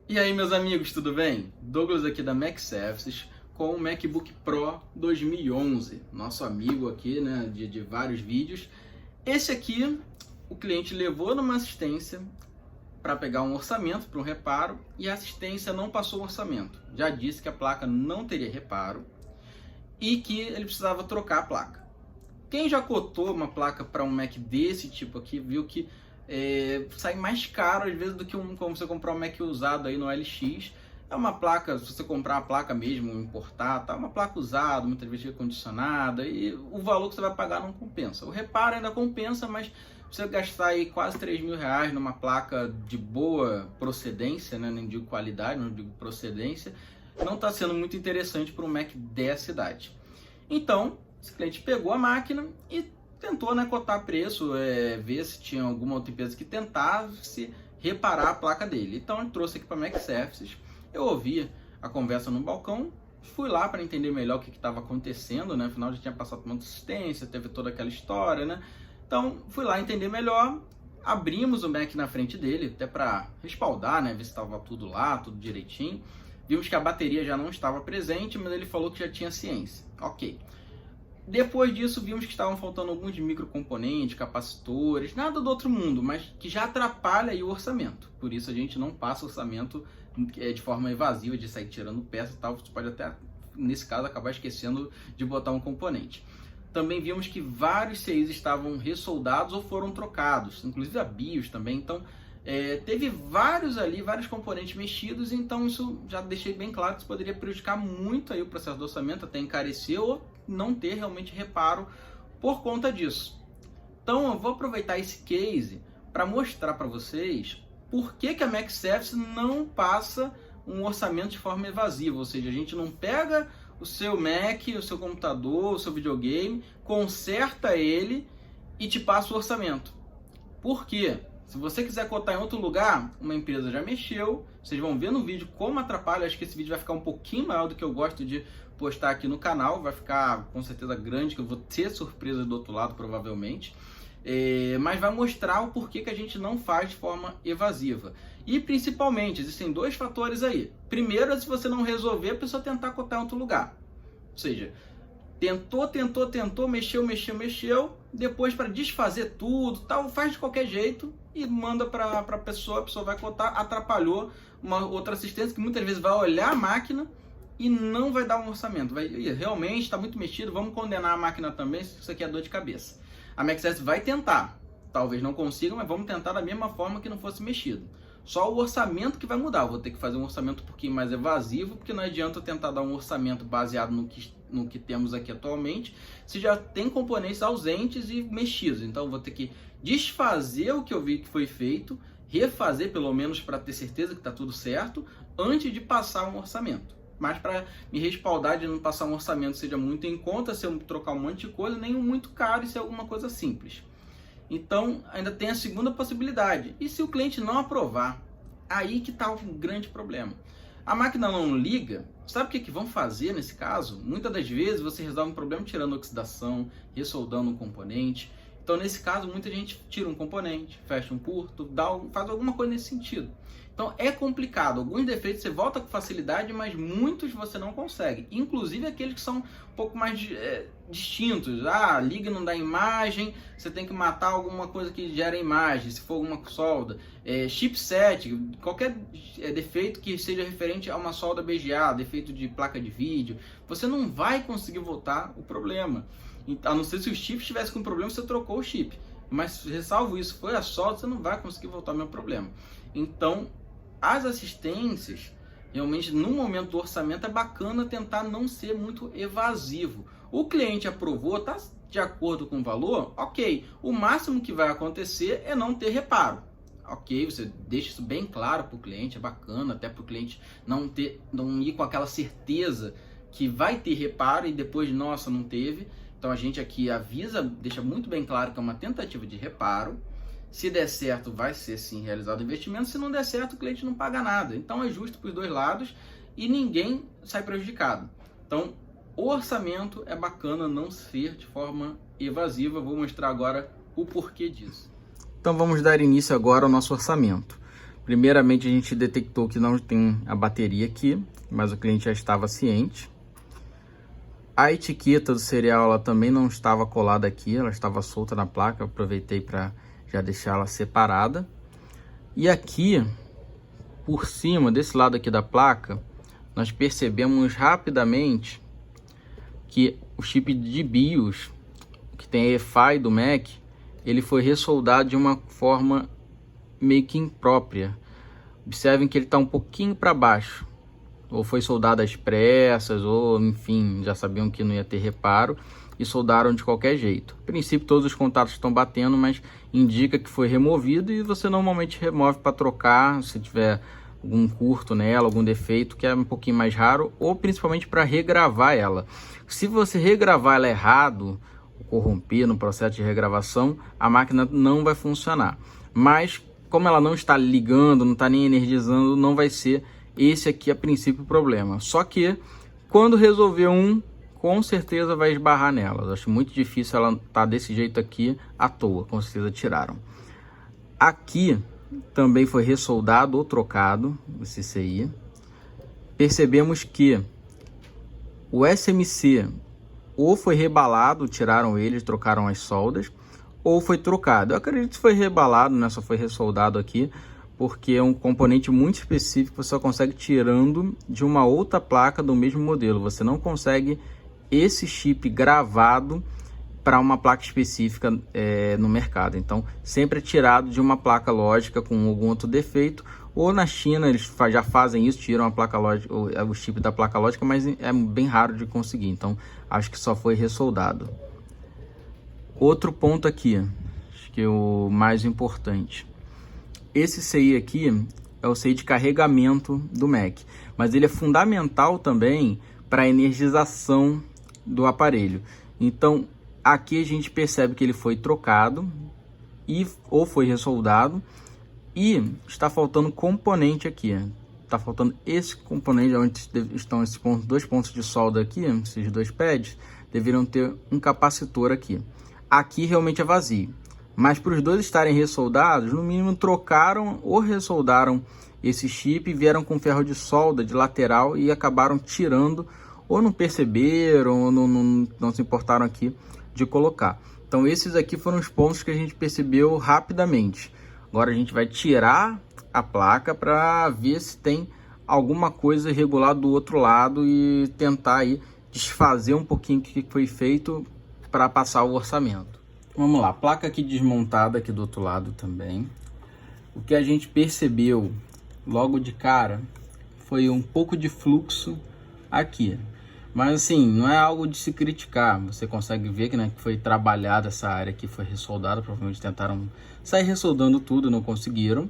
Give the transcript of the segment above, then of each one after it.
E aí, meus amigos, tudo bem? Douglas aqui da Mac Services com o MacBook Pro 2011, nosso amigo aqui, né, de vários vídeos. Esse aqui, o cliente levou numa assistência para pegar um orçamento para um reparo e a assistência não passou o orçamento. Já disse que a placa não teria reparo e que ele precisava trocar a placa. Quem já cotou uma placa para um Mac desse tipo aqui, viu que sai mais caro às vezes do que como você comprar um Mac usado aí no LX. É uma placa, se você comprar a placa mesmo, importar, tá? Uma placa usada, muitas vezes recondicionada, e o valor que você vai pagar não compensa. O reparo ainda compensa, mas você gastar aí quase R$3.000 numa placa de boa procedência, né? Nem digo qualidade, não digo procedência, não está sendo muito interessante para um Mac dessa idade. Então, esse cliente pegou a máquina e tentou, né, cotar preço, ver se tinha alguma outra empresa que tentasse reparar a placa dele. Então ele trouxe aqui para Mac Services. Eu ouvi a conversa no balcão, fui lá para entender melhor o que estava acontecendo, né? Afinal já tinha passado por uma assistência, teve toda aquela história, né? Então fui lá entender melhor, abrimos o Mac na frente dele, até para respaldar, né? Ver se estava tudo lá, tudo direitinho. Vimos que a bateria já não estava presente, mas ele falou que já tinha ciência. Ok. Depois disso, vimos que estavam faltando alguns microcomponentes, capacitores, nada do outro mundo, mas que já atrapalha aí o orçamento. Por isso a gente não passa orçamento de forma evasiva, de sair tirando peça e tal. Você pode até, nesse caso, acabar esquecendo de botar um componente. Também vimos que vários CIs estavam ressoldados ou foram trocados, inclusive a BIOS também. Então, teve vários componentes mexidos, então isso já deixei bem claro que isso poderia prejudicar muito aí o processo do orçamento, até encarecer ou não ter realmente reparo por conta disso. Então eu vou aproveitar esse case para mostrar para vocês por que a Mac Services não passa um orçamento de forma evasiva, ou seja, a gente não pega o seu Mac, o seu computador, o seu videogame, conserta ele e te passa o orçamento. Por quê? Se você quiser cotar em outro lugar, uma empresa já mexeu, vocês vão ver no vídeo como atrapalha. Acho que esse vídeo vai ficar um pouquinho maior do que eu gosto de postar aqui no canal, vai ficar com certeza grande, que eu vou ter surpresa do outro lado provavelmente, mas vai mostrar o porquê que a gente não faz de forma evasiva. E principalmente, existem dois fatores aí. Primeiro é se você não resolver, a pessoa tentar cotar em outro lugar, ou seja, tentou, mexeu, depois para desfazer tudo, tal, faz de qualquer jeito e manda para a pessoa vai cotar, atrapalhou uma outra assistência que muitas vezes vai olhar a máquina e não vai dar um orçamento, realmente está muito mexido, vamos condenar a máquina também, se isso aqui é dor de cabeça. A Mac Services vai tentar, talvez não consiga, mas vamos tentar da mesma forma que não fosse mexido. Só o orçamento que vai mudar, eu vou ter que fazer um orçamento um pouquinho mais evasivo, porque não adianta eu tentar dar um orçamento baseado no que temos aqui atualmente, se já tem componentes ausentes e mexidos. Então eu vou ter que desfazer o que eu vi que foi feito, refazer pelo menos para ter certeza que está tudo certo, antes de passar um orçamento. Mas para me respaldar de não passar um orçamento seja muito em conta, se eu trocar um monte de coisa, nem muito caro e ser alguma coisa simples. Então, ainda tem a segunda possibilidade. E se o cliente não aprovar? Aí que está um grande problema. A máquina não liga, sabe o que vão fazer nesse caso? Muitas das vezes você resolve um problema tirando oxidação, ressoldando um componente. Então, nesse caso, muita gente tira um componente, fecha um curto, faz alguma coisa nesse sentido. Então, é complicado. Alguns defeitos você volta com facilidade, mas muitos você não consegue. Inclusive aqueles que são um pouco mais distintos. Liga e não dá imagem, você tem que matar alguma coisa que gera imagem, se for alguma solda. Chipset, qualquer defeito que seja referente a uma solda BGA, defeito de placa de vídeo, você não vai conseguir voltar o problema. A não ser se o chip estivesse com problema, você trocou o chip. Mas, ressalvo isso, foi a solda, você não vai conseguir voltar o mesmo problema. Então, as assistências, realmente, no momento do orçamento, é bacana tentar não ser muito evasivo. O cliente aprovou, está de acordo com o valor, ok. O máximo que vai acontecer é não ter reparo. Ok, você deixa isso bem claro para o cliente, é bacana, até para o cliente não ir com aquela certeza que vai ter reparo e depois, nossa, não teve. Então a gente aqui avisa, deixa muito bem claro que é uma tentativa de reparo. Se der certo, vai ser sim realizado o investimento. Se não der certo, o cliente não paga nada. Então é justo para os dois lados e ninguém sai prejudicado. Então o orçamento é bacana não ser de forma evasiva. Vou mostrar agora o porquê disso. Então vamos dar início agora ao nosso orçamento. Primeiramente, a gente detectou que não tem a bateria aqui, mas o cliente já estava ciente. A etiqueta do serial ela também não estava colada aqui, ela estava solta na placa. Eu aproveitei para já deixar ela separada. E aqui, por cima, desse lado aqui da placa, nós percebemos rapidamente que o chip de BIOS, que tem a EFI do Mac, ele foi ressoldado de uma forma meio que imprópria. Observem que ele está um pouquinho para baixo. Ou foi soldado às pressas, ou enfim, já sabiam que não ia ter reparo e soldaram de qualquer jeito. A princípio todos os contatos estão batendo, mas indica que foi removido e você normalmente remove para trocar, se tiver algum curto nela, algum defeito, que é um pouquinho mais raro, ou principalmente para regravar ela. Se você regravar ela errado, ou corromper no processo de regravação, a máquina não vai funcionar. Mas como ela não está ligando, não está nem energizando, não vai ser esse aqui a princípio o problema. Só que quando resolver um, com certeza vai esbarrar nela. Eu acho muito difícil ela estar desse jeito aqui à toa, com certeza tiraram. Aqui também foi ressoldado ou trocado esse CI. Percebemos que o SMC ou foi rebalado, tiraram ele, trocaram as soldas, ou foi trocado. Eu acredito que foi rebalado, né? Só foi ressoldado aqui, porque é um componente muito específico que você só consegue tirando de uma outra placa do mesmo modelo. Você não consegue esse chip gravado para uma placa específica no mercado. Então, sempre é tirado de uma placa lógica com algum outro defeito. Ou na China, eles já fazem isso, tiram a placa lógica, o chip da placa lógica, mas é bem raro de conseguir. Então, acho que só foi ressoldado. Outro ponto aqui, acho que é o mais importante. Esse CI aqui é o CI de carregamento do Mac, mas ele é fundamental também para a energização do aparelho. Então, aqui a gente percebe que ele foi trocado ou foi ressoldado e está faltando componente aqui. Está faltando esse componente onde estão esses pontos, 2 pontos de solda aqui, esses 2 pads, deveriam ter um capacitor aqui. Aqui realmente é vazio. Mas para os dois estarem ressoldados, no mínimo trocaram ou ressoldaram esse chip e vieram com ferro de solda de lateral e acabaram tirando, ou não perceberam, ou não se importaram aqui de colocar. Então esses aqui foram os pontos que a gente percebeu rapidamente. Agora a gente vai tirar a placa para ver se tem alguma coisa irregular do outro lado e tentar aí desfazer um pouquinho o que foi feito para passar o orçamento. Vamos lá, placa aqui desmontada aqui do outro lado também. O que a gente percebeu logo de cara foi um pouco de fluxo aqui. Mas assim, não é algo de se criticar. Você consegue ver que, né, que foi trabalhada essa área aqui, foi ressoldada. Provavelmente tentaram sair ressoldando tudo, não conseguiram.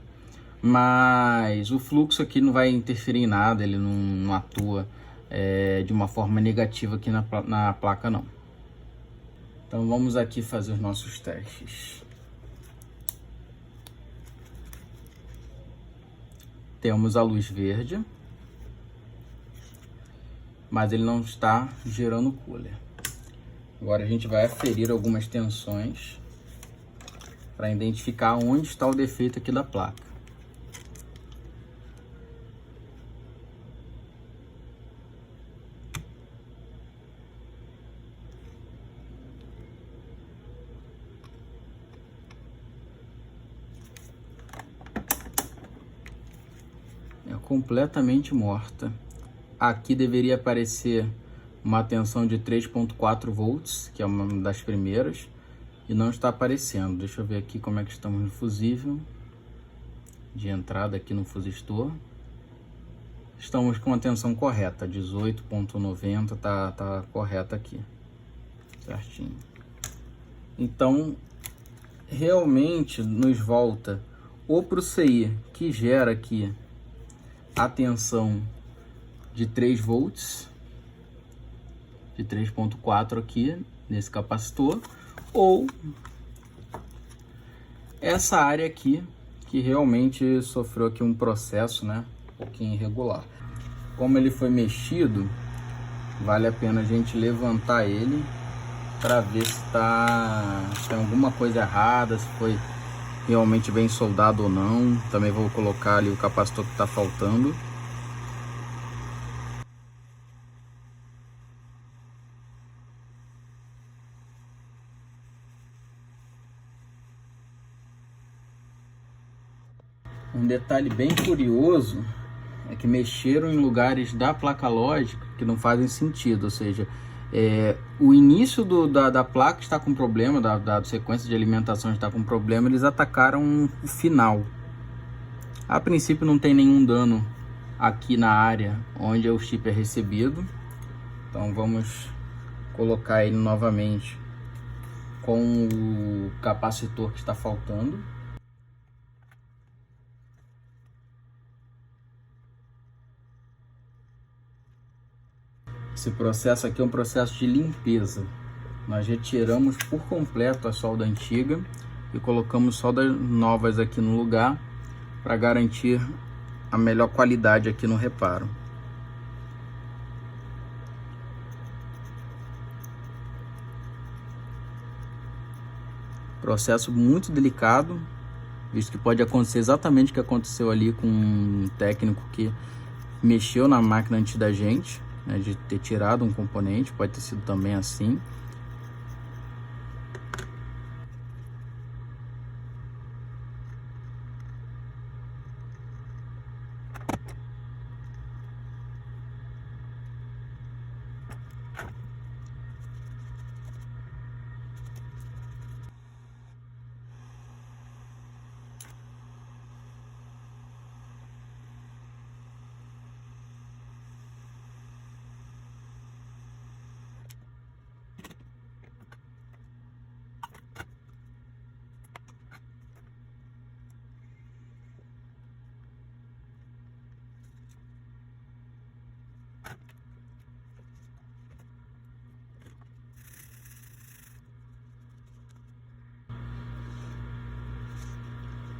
Mas o fluxo aqui não vai interferir em nada, ele não atua de uma forma negativa aqui na placa não. Então vamos aqui fazer os nossos testes. Temos a luz verde, mas ele não está gerando cooler. Agora a gente vai aferir algumas tensões para identificar onde está o defeito aqui da placa. Completamente morta. Aqui deveria aparecer uma tensão de 3.4 volts, que é uma das primeiras, e não está aparecendo. Deixa eu ver aqui como é que estamos no fusível de entrada aqui no fusistor. Estamos com a tensão correta, 18.90, tá correta aqui, certinho. Então realmente nos volta ou para o CI que gera aqui a tensão de 3 volts, de 3.4 aqui nesse capacitor, ou essa área aqui que realmente sofreu aqui um processo, né, um pouquinho irregular. Como ele foi mexido, vale a pena a gente levantar ele para ver se tem alguma coisa errada, se foi realmente bem soldado ou não. Também vou colocar ali o capacitor que está faltando. Um detalhe bem curioso é que mexeram em lugares da placa lógica que não fazem sentido, ou seja, o início da placa está com problema, da sequência de alimentação está com problema, eles atacaram o final. A princípio não tem nenhum dano aqui na área onde o chip é recebido, então vamos colocar ele novamente com o capacitor que está faltando. Esse processo aqui é um processo de limpeza. Nós retiramos por completo a solda antiga e colocamos soldas novas aqui no lugar para garantir a melhor qualidade aqui no reparo. Processo muito delicado, visto que pode acontecer exatamente o que aconteceu ali com um técnico que mexeu na máquina antes da gente, né, de ter tirado um componente, pode ter sido também assim.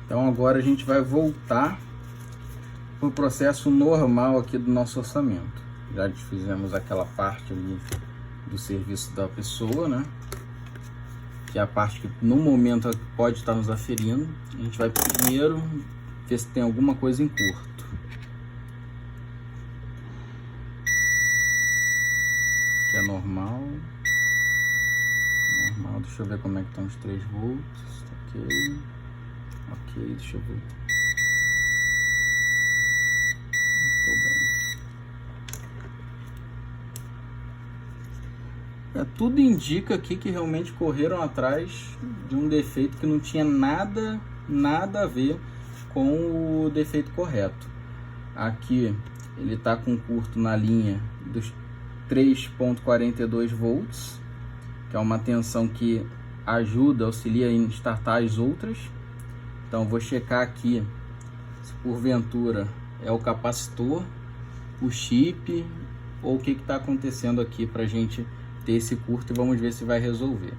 Então agora a gente vai voltar para o processo normal aqui do nosso orçamento. Já fizemos aquela parte ali do serviço da pessoa, né? Que é a parte que no momento pode estar nos aferindo. A gente vai primeiro ver se tem alguma coisa em curto. Que é normal. Normal, deixa eu ver como é que estão os 3 volts. Ok. Ok, deixa eu ver. Muito bem. Tudo indica aqui que realmente correram atrás de um defeito que não tinha nada a ver com o defeito correto. Aqui ele está com curto na linha dos 3.42 volts, que é uma tensão que ajuda, auxilia em startar as outras. Então vou checar aqui se porventura é o capacitor, o chip ou o que está acontecendo aqui para a gente ter esse curto, e vamos ver se vai resolver.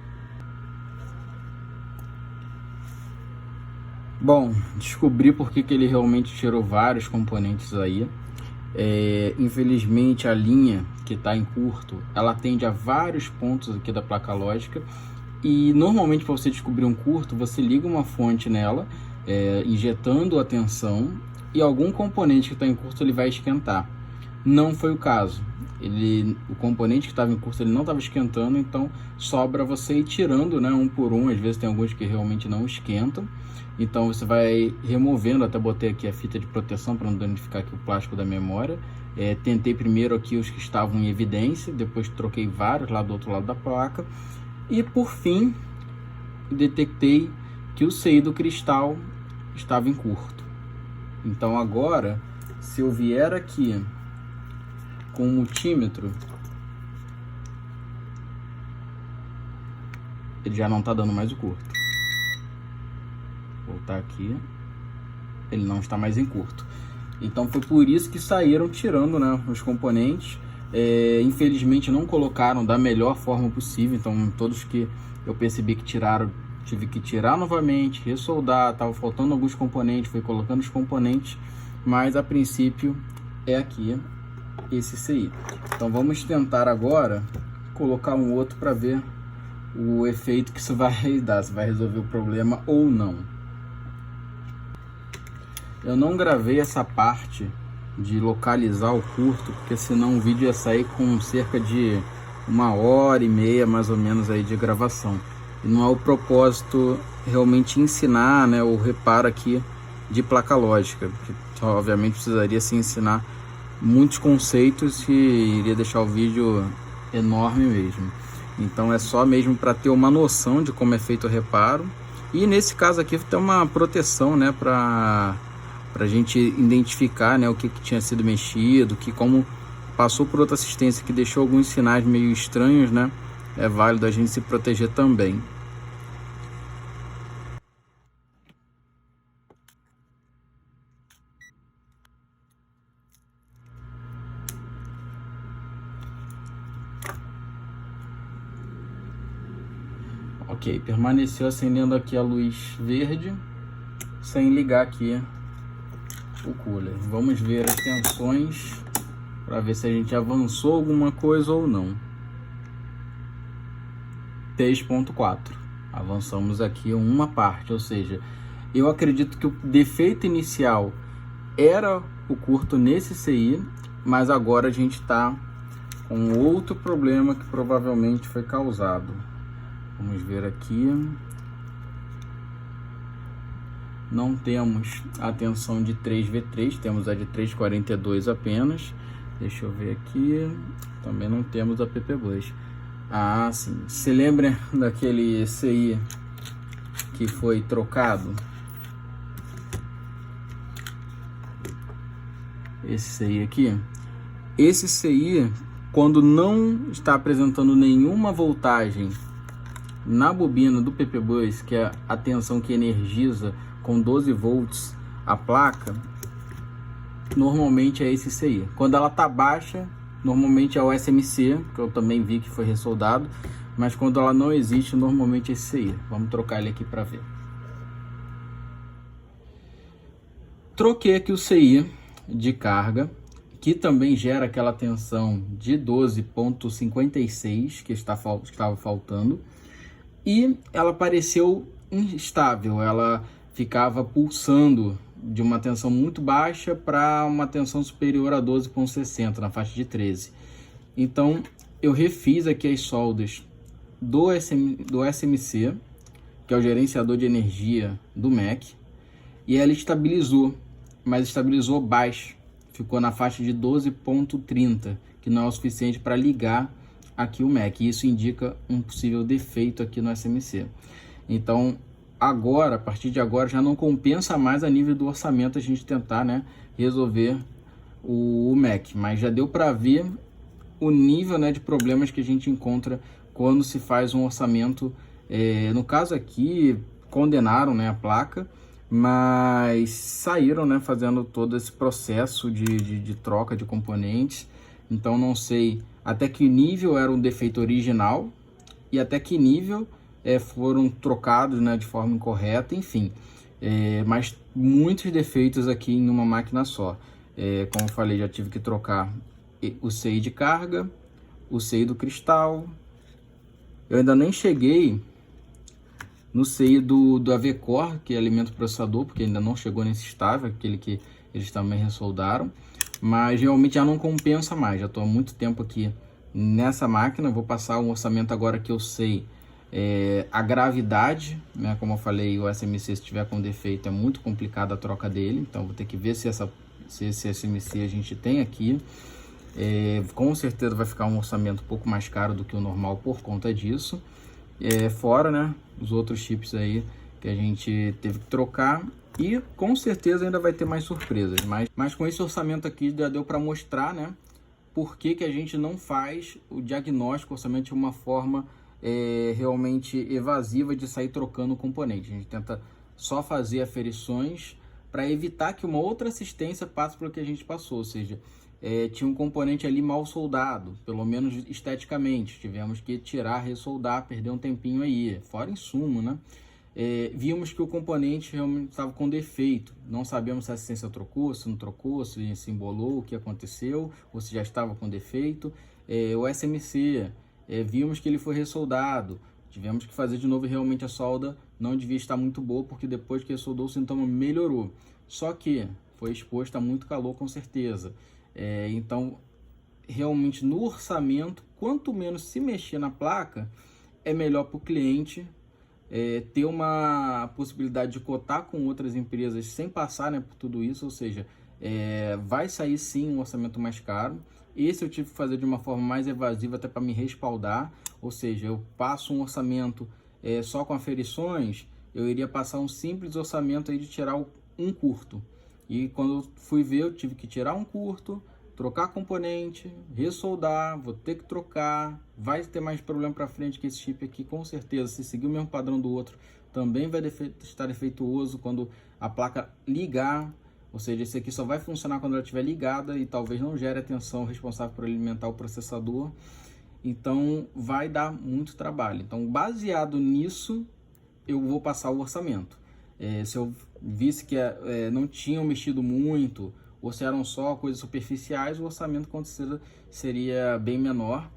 Bom, descobri porque que ele realmente tirou vários componentes aí. Infelizmente a linha que está em curto, ela atende a vários pontos aqui da placa lógica. E normalmente para você descobrir um curto, você liga uma fonte nela, injetando a tensão, e algum componente que está em curto ele vai esquentar. Não foi o caso. O componente que estava em curto ele não estava esquentando, então sobra você ir tirando, né, um por um. Às vezes tem alguns que realmente não esquentam, então você vai removendo. Até botei aqui a fita de proteção para não danificar aqui o plástico da memória. Tentei primeiro aqui os que estavam em evidência, depois troquei vários lá do outro lado da placa. E por fim, detectei que o CI do cristal estava em curto. Então agora, se eu vier aqui com o multímetro, ele já não está dando mais o curto. Vou voltar aqui, ele não está mais em curto. Então foi por isso que saíram tirando, né, os componentes. Infelizmente não colocaram da melhor forma possível, então todos que eu percebi que tiraram, tive que tirar novamente, ressoldar, estava faltando alguns componentes, fui colocando os componentes, mas a princípio é aqui esse CI. Então vamos tentar agora colocar um outro para ver o efeito que isso vai dar, se vai resolver o problema ou não. Eu não gravei essa parte de localizar o curto, porque senão o vídeo ia sair com cerca de 1h30 mais ou menos aí de gravação. E não é o propósito realmente ensinar, né, o reparo aqui de placa lógica, porque obviamente precisaria se ensinar muitos conceitos e iria deixar o vídeo enorme mesmo. Então é só mesmo para ter uma noção de como é feito o reparo. E nesse caso aqui tem uma proteção, né, para a gente identificar, né, o que tinha sido mexido, que como passou por outra assistência que deixou alguns sinais meio estranhos, né, é válido a gente se proteger também. Ok, permaneceu acendendo aqui a luz verde, sem ligar aqui o cooler. Vamos ver as tensões para ver se a gente avançou alguma coisa ou não. 3.4. Avançamos aqui uma parte, ou seja, eu acredito que o defeito inicial era o curto nesse CI, mas agora a gente está com outro problema que provavelmente foi causado. Vamos ver aqui. Não temos a tensão de 3V3, temos a de 342 apenas. Deixa eu ver aqui. Também não temos a PP+. Ah, sim. Se lembra daquele CI que foi trocado? Esse CI aqui. Esse CI, quando não está apresentando nenhuma voltagem na bobina do PP+, que é a tensão que energiza com 12 volts a placa, normalmente é esse CI. Quando ela tá baixa, normalmente é o SMC, que eu também vi que foi ressoldado, mas quando ela não existe, normalmente é esse CI. Vamos trocar ele aqui para ver. Troquei aqui o CI de carga, que também gera aquela tensão de 12.56 que estava faltando, e ela apareceu instável, ela ficava pulsando de uma tensão muito baixa para uma tensão superior a 12.60 na faixa de 13. Então eu refiz aqui as soldas do SMC, que é o gerenciador de energia do Mac, e ela estabilizou, mas estabilizou baixo, ficou na faixa de 12.30, que não é o suficiente para ligar aqui o Mac, e isso indica um possível defeito aqui no SMC. Então agora, a partir de agora, já não compensa mais a nível do orçamento a gente tentar, né, resolver o Mac, mas já deu para ver o nível, né, de problemas que a gente encontra quando se faz um orçamento. No caso aqui, condenaram, né, a placa, mas saíram, né, fazendo todo esse processo de troca de componentes. Então não sei até que nível era um defeito original e até que nível foram trocados, né, de forma incorreta, enfim. Mas muitos defeitos aqui em uma máquina só. Como eu falei, já tive que trocar o CI de carga, o CI do cristal. Eu ainda nem cheguei no CI do AV-Core, que alimenta o processador, porque ainda não chegou nesse estável, aquele que eles também ressoldaram. Mas realmente já não compensa mais, já estou há muito tempo aqui nessa máquina. Vou passar um orçamento agora que eu sei a gravidade, né? Como eu falei, o SMC, se estiver com defeito, é muito complicado a troca dele, então vou ter que ver se esse SMC a gente tem aqui. Com certeza vai ficar um orçamento um pouco mais caro do que o normal por conta disso. Fora, né, os outros chips aí que a gente teve que trocar, e com certeza ainda vai ter mais surpresas, mas com esse orçamento aqui já deu para mostrar, né, por que a gente não faz o diagnóstico orçamento de uma forma realmente evasiva de sair trocando o componente. A gente tenta só fazer aferições para evitar que uma outra assistência passe pelo que a gente passou, ou seja, tinha um componente ali mal soldado, pelo menos esteticamente, tivemos que tirar, ressoldar, perder um tempinho aí, fora insumo, né? Vimos que o componente realmente estava com defeito, não sabemos se a assistência trocou, se não trocou, se embolou, o que aconteceu, ou se já estava com defeito. O SMC, vimos que ele foi ressoldado, tivemos que fazer de novo, e realmente a solda não devia estar muito boa, porque depois que ressoldou o sintoma melhorou. só que foi exposto a muito calor com certeza. Então, realmente no orçamento, quanto menos se mexer na placa, é melhor para o cliente ter uma possibilidade de cotar com outras empresas sem passar, né, por tudo isso, ou seja, vai sair sim um orçamento mais caro. Esse eu tive que fazer de uma forma mais evasiva até para me respaldar, ou seja, eu passo um orçamento só com aferições, eu iria passar um simples orçamento aí de tirar um curto. E quando eu fui ver, eu tive que tirar um curto, trocar componente, ressoldar, vou ter que trocar, vai ter mais problema para frente que esse chip aqui, com certeza, se seguir o mesmo padrão do outro, também vai estar defeituoso quando a placa ligar, ou seja, esse aqui só vai funcionar quando ela estiver ligada e talvez não gere a tensão responsável por alimentar o processador, então vai dar muito trabalho. Então, baseado nisso, eu vou passar o orçamento. Se eu visse que não tinham mexido muito, ou se eram só coisas superficiais, o orçamento com certeza seria bem menor.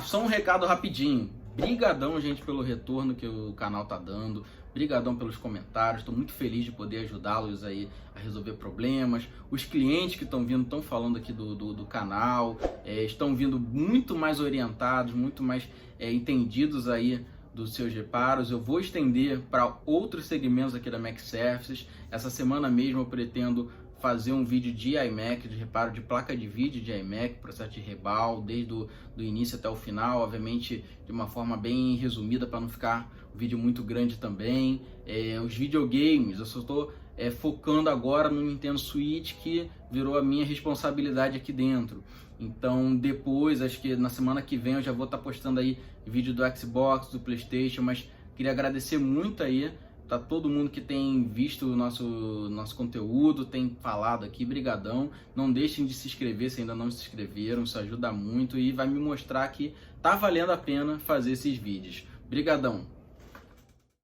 Só um recado rapidinho. Brigadão, gente, pelo retorno que o canal tá dando. Brigadão pelos comentários. Estou muito feliz de poder ajudá-los aí a resolver problemas. Os clientes que estão vindo estão falando aqui do canal. Estão vindo muito mais orientados, muito mais entendidos aí dos seus reparos. Eu vou estender para outros segmentos aqui da Mac Services. Essa semana mesmo eu pretendo fazer um vídeo de iMac, de reparo de placa de vídeo de iMac, processo de rebal, desde o início até o final, obviamente de uma forma bem resumida para não ficar um vídeo muito grande também. Os videogames, eu só estou focando agora no Nintendo Switch, que virou a minha responsabilidade aqui dentro. Então depois, acho que na semana que vem eu já vou estar postando aí vídeo do Xbox, do PlayStation, mas queria agradecer muito aí tá todo mundo que tem visto o nosso conteúdo, tem falado aqui, brigadão. Não deixem de se inscrever se ainda não se inscreveram, isso ajuda muito e vai me mostrar que tá valendo a pena fazer esses vídeos. Brigadão!